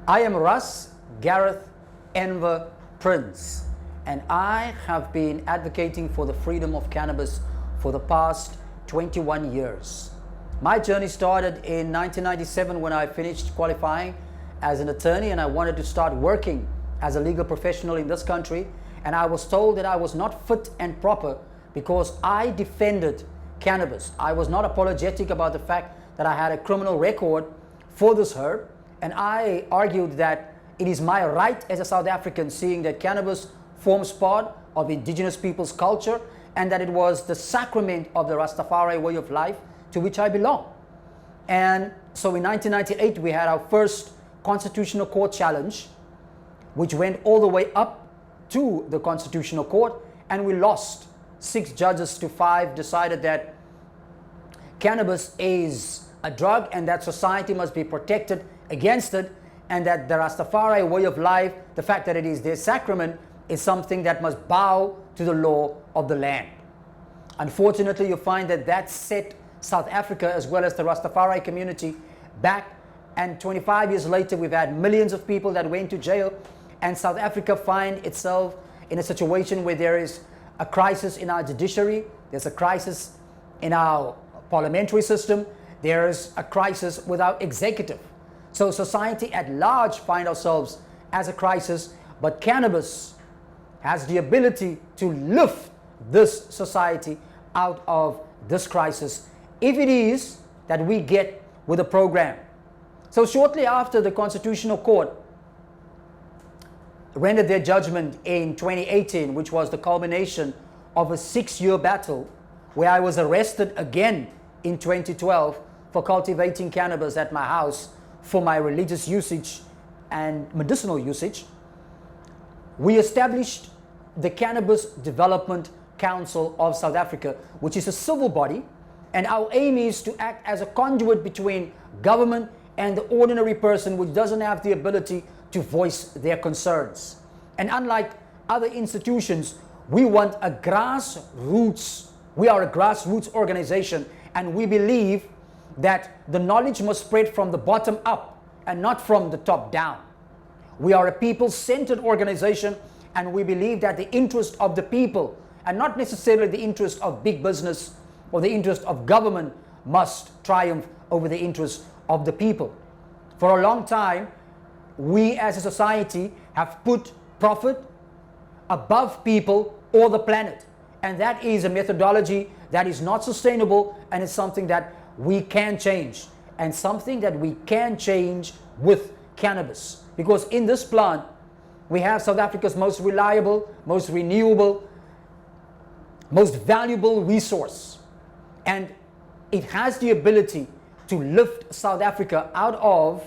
I am Ras Garreth Prince, and I have been advocating for the freedom of cannabis for the past 21 years. My journey started in 1997 when I finished qualifying as an attorney, and I wanted to start working as a legal professional in this country, and I was told that I was not fit and proper because I defended cannabis. I was not apologetic about the fact that I had a criminal record for this herb, and I argued that it is my right as a South African, seeing that cannabis forms part of indigenous people's culture and that it was the sacrament of the Rastafari way of life to which I belong. And so in 1998 we had our first Constitutional Court challenge, which went all the way up to the Constitutional Court, and we lost. 6 judges to 5 decided that cannabis is a drug and that society must be protected against it, and that the Rastafari way of life, the fact that it is their sacrament, is something that must bow to the law of the land. Unfortunately, you find that that set South Africa as well as the Rastafari community back, and 25 years later we've had millions of people that went to jail, and South Africa find itself in a situation where there is a crisis in our judiciary, there's a crisis in our parliamentary system, there is a crisis with our executive. So society at large find ourselves as a crisis, but cannabis has the ability to lift this society out of this crisis if it is that we get with a program. So shortly after the Constitutional Court rendered their judgment in 2018, which was the culmination of a 6-year battle, where I was arrested again in 2012 for cultivating cannabis at my house for my religious usage and medicinal usage, we established the Cannabis Development Council of South Africa, which is a civil body, and our aim is to act as a conduit between government and the ordinary person which doesn't have the ability to voice their concerns. And unlike other institutions, we want a grassroots, we are a grassroots organization, and we believe that the knowledge must spread from the bottom up and not from the top down. We are a people-centered organization, and we believe that the interest of the people and not necessarily the interest of big business or the interest of government must triumph over the interest of the people. For a long time, we as a society have put profit above people or the planet, and that is a methodology that is not sustainable, and it's something that we can change, and something that we can change with cannabis, because in this plant we have South Africa's most reliable, most renewable, most valuable resource, and it has the ability to lift South Africa out of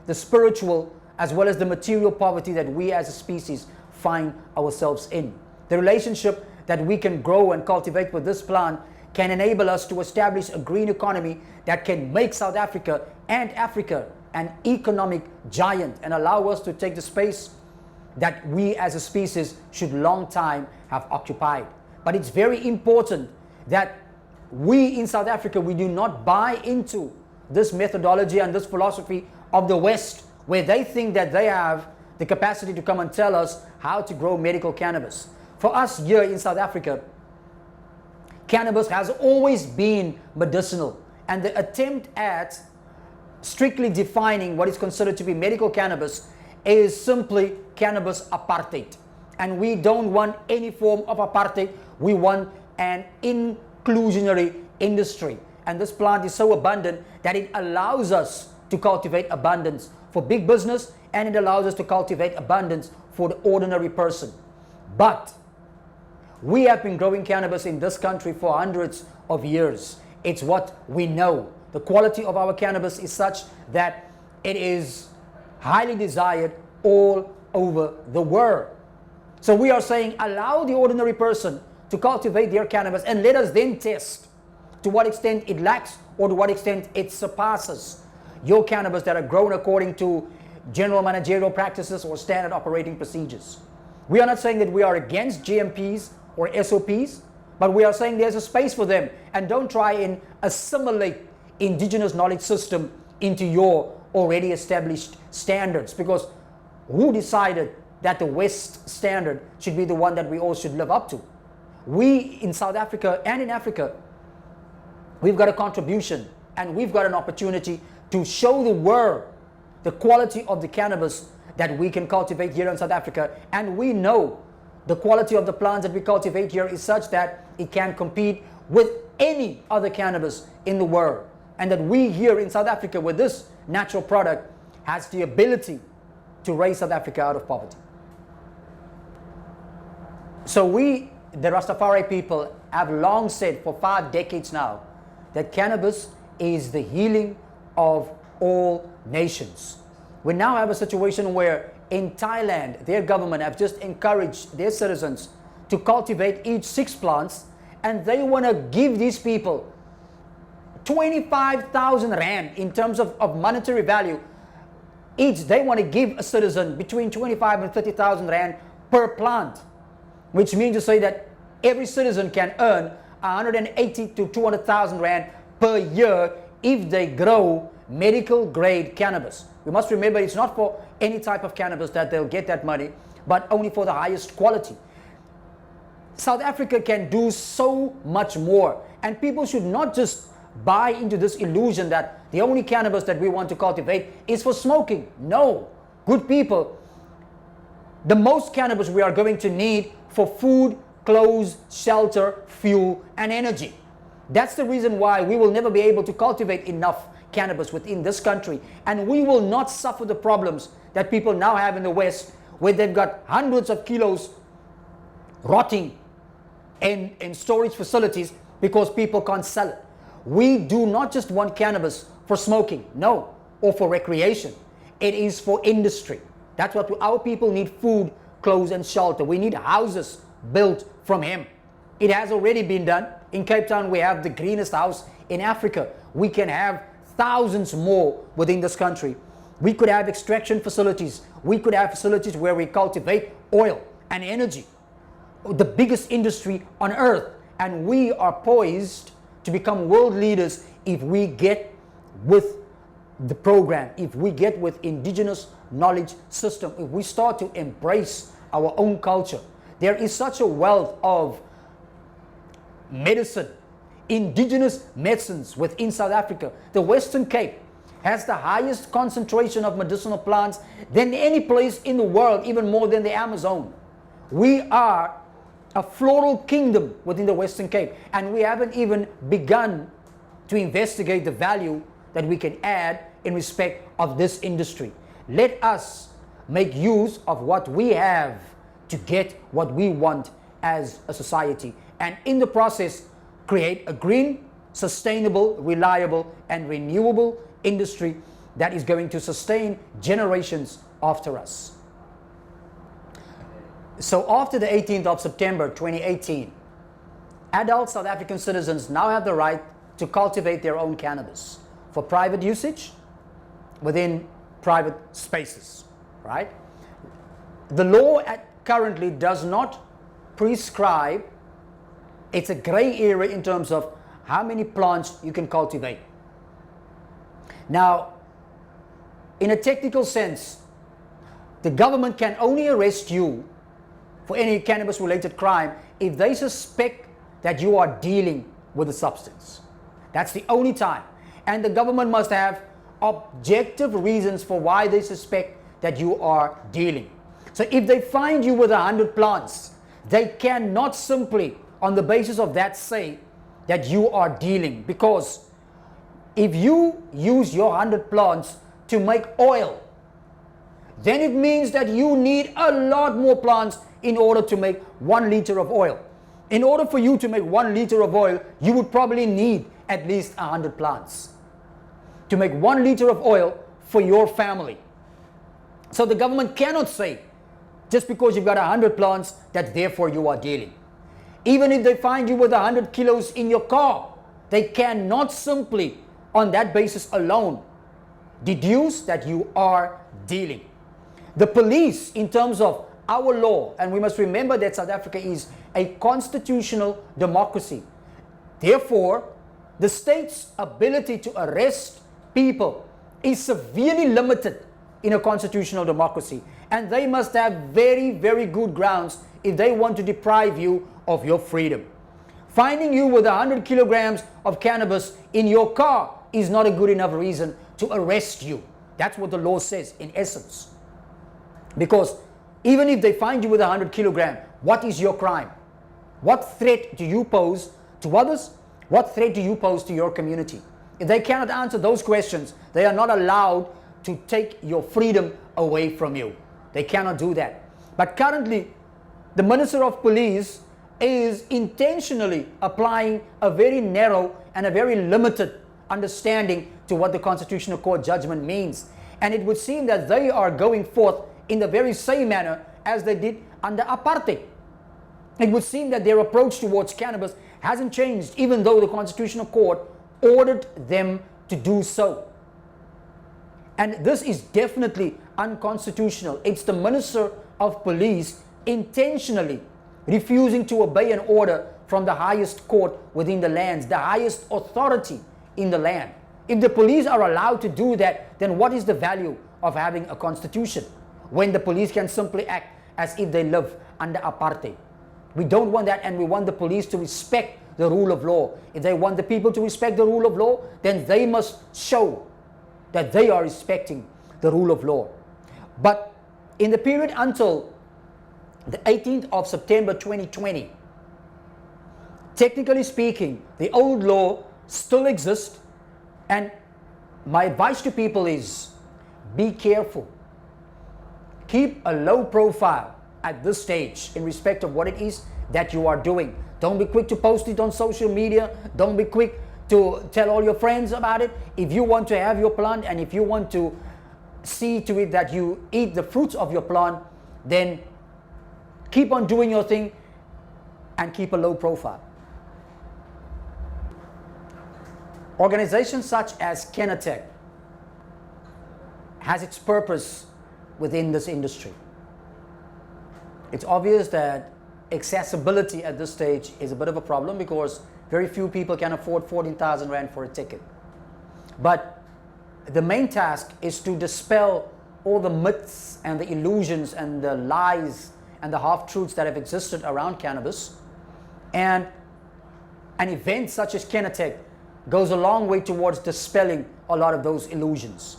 the spiritual as well as the material poverty that we as a species find ourselves in. The relationship that we can grow and cultivate with this plant can enable us to establish a green economy that can make South Africa and Africa an economic giant and allow us to take the space that we as a species should long time have occupied. But it's very important that we in South Africa, we do not buy into this methodology and this philosophy of the West, where they think that they have the capacity to come and tell us how to grow medical cannabis. For us here in South Africa, cannabis has always been medicinal, and the attempt at strictly defining what is considered to be medical cannabis is simply cannabis apartheid. And we don't want any form of apartheid. We want an inclusionary industry. And this plant is so abundant that it allows us to cultivate abundance for big business, and it allows us to cultivate abundance for the ordinary person. But we have been growing cannabis in this country for hundreds of years. It's what we know. The quality of our cannabis is such that it is highly desired all over the world. So we are saying allow the ordinary person to cultivate their cannabis, and let us then test to what extent it lacks or to what extent it surpasses your cannabis that are grown according to general managerial practices or standard operating procedures. We are not saying that we are against GMPs or SOPs, but we are saying there's a space for them, and don't try and assimilate indigenous knowledge system into your already established standards, because who decided that the West standard should be the one that we all should live up to? We in South Africa and in Africa, we've got a contribution and we've got an opportunity to show the world the quality of the cannabis that we can cultivate here in South Africa. And we know the quality of the plants that we cultivate here is such that it can compete with any other cannabis in the world. And that we here in South Africa with this natural product has the ability to raise South Africa out of poverty. So we, the Rastafari people, have long said for 5 decades now that cannabis is the healing of all nations. We now have a situation where in Thailand, their government have just encouraged their citizens to cultivate each 6 plants, and they want to give these people 25,000 rand in terms of monetary value. Each, they want to give a citizen between 25 and 30,000 rand per plant, which means to say that every citizen can earn 180 to 200,000 rand per year if they grow medical grade cannabis. We must remember it's not for any type of cannabis that they'll get that money, but only for the highest quality. South Africa can do so much more, and people should not just buy into this illusion that the only cannabis that we want to cultivate is for smoking. No, good people, the most cannabis we are going to need for food, clothes, shelter, fuel, and energy. That's the reason why we will never be able to cultivate enough cannabis within this country, and we will not suffer the problems that people now have in the West, where they've got hundreds of kilos rotting in storage facilities because people can't sell it. We do not just want cannabis for smoking, no, or for recreation. It is for industry. That's what our people need: food, clothes, and shelter. We need houses built from hemp. It has already been done. In Cape Town, we have the greenest house in Africa. We can have thousands more within this country. We could have extraction facilities. We could have facilities where we cultivate oil and energy, the biggest industry on earth. And we are poised to become world leaders if we get with the program, if we get with Indigenous Knowledge System, if we start to embrace our own culture. There is such a wealth of medicine, indigenous medicines within South Africa. The Western Cape has the highest concentration of medicinal plants than any place in the world, even more than the Amazon. We are a floral kingdom within the Western Cape, and we haven't even begun to investigate the value that we can add in respect of this industry. Let us make use of what we have to get what we want as a society, and in the process create a green, sustainable, reliable, and renewable industry that is going to sustain generations after us. So after the 18th of September 2018, adult South African citizens now have the right to cultivate their own cannabis for private usage within private spaces, right? The law currently does not prescribe. It's a gray area in terms of how many plants you can cultivate. Now, in a technical sense, the government can only arrest you for any cannabis-related crime if they suspect that you are dealing with a substance. That's the only time. And the government must have objective reasons for why they suspect that you are dealing. So if they find you with 100 plants, they cannot simply, on the basis of that, say that you are dealing. Because if you use your 100 plants to make oil, then it means that you need a lot more plants in order to make 1 liter of oil. In order for you to make 1 liter of oil, you would probably need at least 100 plants to make 1 liter of oil for your family. So the government cannot say, just because you've got 100 plants, that therefore you are dealing. Even if they find you with 100 kilos in your car, they cannot simply, on that basis alone, deduce that you are dealing. The police, in terms of our law, and we must remember that South Africa is a constitutional democracy. Therefore, the state's ability to arrest people is severely limited in a constitutional democracy, and they must have very, very good grounds if they want to deprive you of your freedom. Finding you with 100 kilograms of cannabis in your car is not a good enough reason to arrest you. That's what the law says in essence. Because even if they find you with 100 kilograms, what is your crime? What threat do you pose to others? What threat do you pose to your community? If they cannot answer those questions, they are not allowed to take your freedom away from you. They cannot do that. But currently, the Minister of Police is intentionally applying a very narrow and a very limited understanding to what the Constitutional Court judgment means. And it would seem that they are going forth in the very same manner as they did under apartheid. It would seem that their approach towards cannabis hasn't changed, even though the Constitutional Court ordered them to do so. And this is definitely unconstitutional. It's the Minister of Police intentionally refusing to obey an order from the highest court within the lands, the highest authority in the land. If the police are allowed to do that, then what is the value of having a constitution when the police can simply act as if they live under apartheid? We don't want that, and we want the police to respect the rule of law. If they want the people to respect the rule of law, then they must show that they are respecting the rule of law. But in the period until the 18th of September 2020, technically speaking, the old law still exists, and my advice to people is be careful. Keep a low profile at this stage in respect of what it is that you are doing. Don't be quick to post it on social media. Don't be quick to tell all your friends about it. If you want to have your plant, and if you want to see to it that you eat the fruits of your plant, then keep on doing your thing and keep a low profile. Organizations such as CannaTech has its purpose within this industry. It's obvious that accessibility at this stage is a bit of a problem because very few people can afford 14,000 Rand for a ticket. But the main task is to dispel all the myths and the illusions and the lies and the half-truths that have existed around cannabis. And an event such as CannaTech goes a long way towards dispelling a lot of those illusions,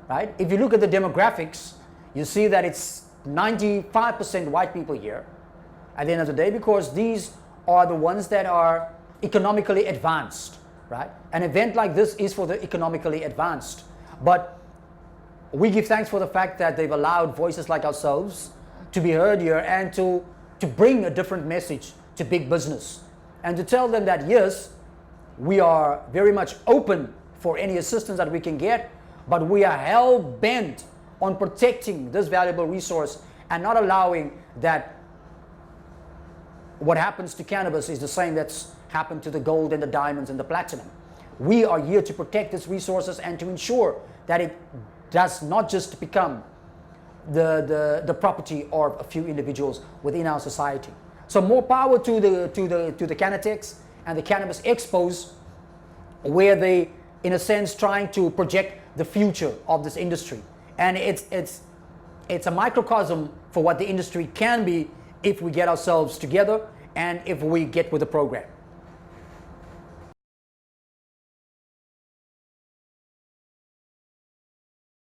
right? If you look at the demographics, you see that it's 95% white people here at the end of the day, because these are the ones that are economically advanced, right? An event like this is for the economically advanced. But we give thanks for the fact that they've allowed voices like ourselves to be heard here and to bring a different message to big business and to tell them that yes, we are very much open for any assistance that we can get, but we are hell-bent on protecting this valuable resource and not allowing that what happens to cannabis is the same that's happened to the gold and the diamonds and the platinum. We are here to protect these resources and to ensure that it does not just become the property of a few individuals within our society. So more power to the CannaTechs and the cannabis expos, where they, in a sense, trying to project the future of this industry. And it's a microcosm for what the industry can be if we get ourselves together and if we get with the program.